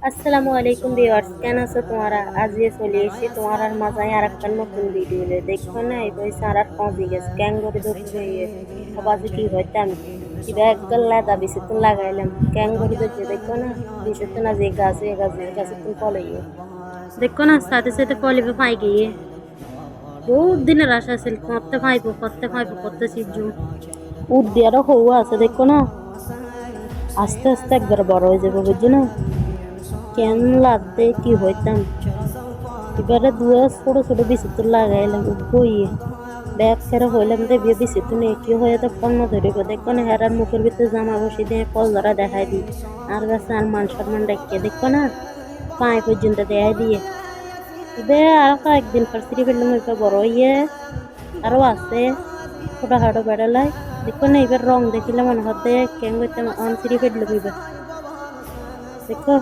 আসসালামু আলাইকুম ভিউয়ার্স, কেন আছো তোমরা? আজ যে চলে এসেছি তোমার আর মাঝায় আর একটা নতুন ভিডিও নিয়ে। দেখো না এই বয়সে আর পৌঁছে গেছে ক্যাং করে ধরতে গিয়ে আবাজ কি হইতাম কিবা একগাল লাদা বেশি তো লাগাইলাম ক্যাং করে ধরতে। দেখো না বেশি তো না যে গাছে গাছে গাছে তুমি পলে গিয়ে দেখো না সাথে সাথে পলিবে পাই গিয়ে বহুত দিনের আশা ছিল করতে পাইবো করতে সিজু উদ্দিয়ারও হওয়া আছে। দেখো না আস্তে আস্তে একবার বড় হয়ে যাবে, বুঝছো না? কেন লাগতে কি হইতাম এবারে দুয়া ছোট ছোট বিচি তো লাগাইলাম বইয়ে ব্যাগ ছেড়ে হইলাম দিয়ে বিচি তো নেই কি হয়ে তো পণ্য ধরিব। দেখো না হেরার মুখের ভিতরে জামা বসে দিয়ে কল ধরা দেখাই দিই আর কাছে আর মান সম্মান ডাকিয়ে দেখো না পায়ে পর্যন্ত দেখাই দিয়ে এবে আরো কয়েকদিন পর সিঁড়ি ফেললাম এবার বড় ইয়ে আরো আছে ছোটখাটো বেড়ালাই। দেখো না এবার রং দেখিলে মনে হতে কেন করতাম অন সিঁড়ি ফেললাম এবার দেখো।